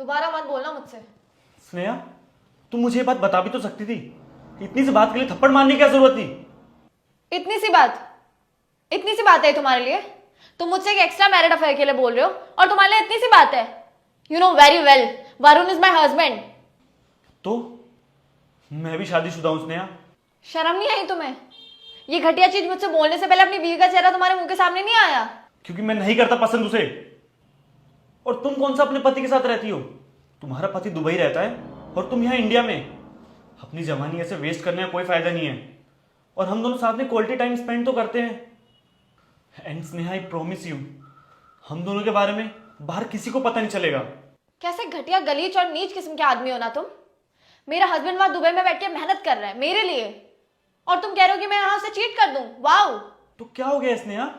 दोबारा मत बोलना मुझसे। स्नेहा, तुम मुझे ये बात बता भी तो सकती थी। इतनी सी बात के लिए थप्पड़ मारने की क्या जरूरत थी? इतनी सी बात है तुम्हारे लिए? तुम मुझसे एक एक्स्ट्रा मैरिड अफेयर के लिए बोल रहे हो और तुम्हारे लिए इतनी सी बात है? You know very well, Varun is my husband. तो मैं भी शादीशुदा हूं स्नेहा। शर्म नहीं आई तुम्हें? ये घटिया चीज मुझसे बोलने से पहले अपनी बीवी का चेहरा तुम्हारे मुंह के सामने नहीं आया? क्योंकि मैं नहीं करता पसंद उसे। और तुम कौन सा अपने पति के साथ रहती हो? तुम्हारा पति दुबई रहता है और तुम यहाँ इंडिया में। अपनी जवानी ऐसे वेस्ट करने का कोई फायदा नहीं है। और हम दोनों साथ में क्वालिटी टाइम स्पेंड तो करते हैं। And Sneha, I promise you, हम दोनों के बारे में बाहर किसी को पता नहीं चलेगा। कैसे घटिया गलीच और नीच किस्म के आदमी हो ना तुम। मेरा हस्बैंड वहां दुबई में बैठ के मेहनत कर रहा है मेरे लिए, और तुम कह रहे हो कि मैं यहां से चीट कर दूं? वाओ। तो क्या हो गया स्नेहा?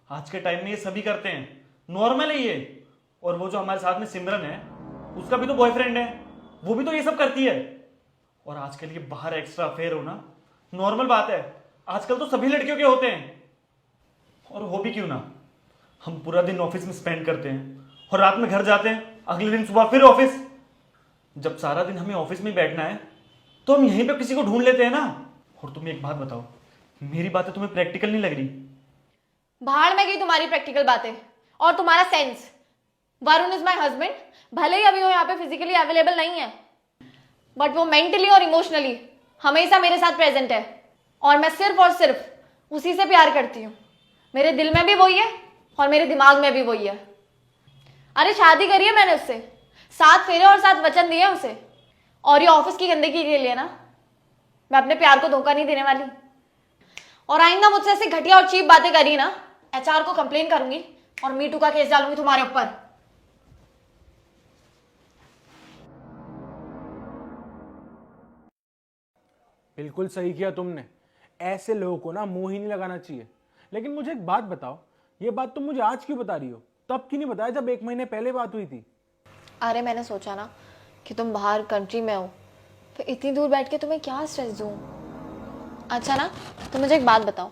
आज के टाइम में ये सभी करते हैं, नॉर्मल है ये। और वो जो हमारे साथ में सिमरन है, उसका भी तो बॉयफ्रेंड है, वो भी तो ये सब करती है। और आजकल ये बाहर एक्स्ट्रा अफेयर होना नॉर्मल बात है। आजकल तो सभी लड़कियों के होते हैं। और हो भी क्यों ना, हम पूरा दिन ऑफिस में स्पेंड करते हैं और रात में घर जाते हैं, अगले दिन सुबह फिर ऑफिस। जब सारा दिन हमें ऑफिस में बैठना है तो हम यहीं पे किसी को ढूंढ लेते हैं ना। और तुम एक बात बताओ, मेरी बातें तुम्हें प्रैक्टिकल नहीं लग रही? भाड़ में गई तुम्हारी प्रैक्टिकल बातें और तुम्हारा sense. Varun is my husband, भले ही अभी वो यहाँ पे फिजिकली अवेलेबल नहीं है, बट वो मेंटली और इमोशनली हमेशा मेरे साथ प्रेजेंट है। और मैं सिर्फ और सिर्फ उसी से प्यार करती हूँ। मेरे दिल में भी वही है और मेरे दिमाग में भी वही है। अरे शादी करी है मैंने उससे, 7 फेरे और 7 वचन दिए उसे। और ये ऑफिस की गंदगी के लिए ना, मैं अपने प्यार को धोखा नहीं देने वाली। और आइंदा मुझसे ऐसी घटिया और चीप बातें करी ना, एचआर को कंप्लेन करूंगी और मीटू का केस डालूंगी तुम्हारे ऊपर। बिल्कुल सही किया तुमने। ऐसे लोगों को ना मुंह ही नहीं लगाना चाहिए। लेकिन मुझे एक बात बताओ, ये बात तुम मुझे आज क्यों बता रही हो? तब क्यों नहीं बताया जब 1 महीने पहले बात हुई थी? अरे मैंने सोचा ना कि तुम बाहर कंट्री में हो, फिर इतनी दूर बैठ के तुम्हें क्या स्ट्रेस दूं। अच्छा ना, तो मुझे एक बात बताओ,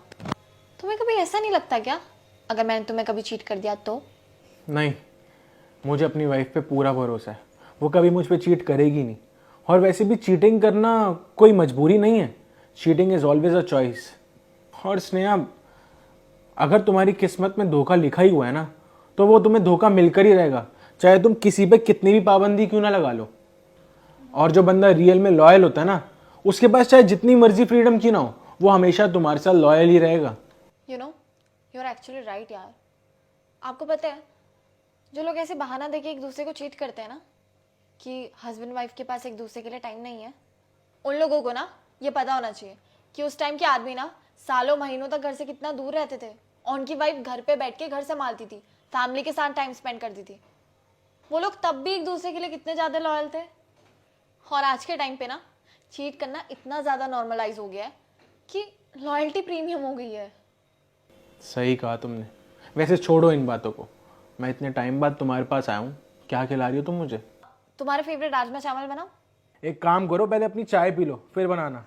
तुम्हें कभी ऐसा नहीं लगता क्या अगर मैंने तुम्हें कभी चीट कर दिया तो? नहीं, मुझे अपनी वाइफ पे पूरा भरोसा है। वो कभी मुझ पे चीट करेगी नहीं। और वैसे भी चीटिंग करना कोई मजबूरी नहीं है। Cheating is always a choice. और स्नेहा, अगर तुम्हारी किस्मत में धोखा लिखा ही हुआ है ना, तो वो तुम्हें धोखा मिलकर ही रहेगा, चाहे तुम किसी पे कितनी भी पाबंदी क्यों ना लगा लो। और जो बंदा रियल में लॉयल होता है ना, उसके पास चाहे जितनी मर्जी फ्रीडम की ना हो, वो हमेशा तुम्हारे साथ लॉयल ही रहेगा। You know, you are actually right यार। आपको पता है, जो लोग ऐसे बहाना देके एक दूसरे को चीट करते हैं ना कि हस्बैंड वाइफ के पास एक दूसरे के लिए टाइम नहीं है, उन लोगों को ना ये पता होना चाहिए कि उस टाइम के आदमी ना सालों महीनों तक घर से कितना दूर रहते थे, और उनकी वाइफ घर पे बैठ के घर संभालती थी, फैमिली के साथ टाइम स्पेंड करती थी। वो लोग तब भी एक दूसरे के लिए कितने ज़्यादा लॉयल थे। और आज के टाइम पे ना चीट करना इतना ज़्यादा नॉर्मलाइज हो गया है कि लॉयल्टी प्रीमियम हो गई है। सही कहा तुमने। वैसे छोड़ो इन बातों को, मैं इतने टाइम बाद तुम्हारे पास आया हूँ। क्या खिला रही हो तुम मुझे? तुम्हारे फेवरेट राजमा चावल बनाओ। एक काम करो, पहले अपनी चाय पी लो, फिर बनाना।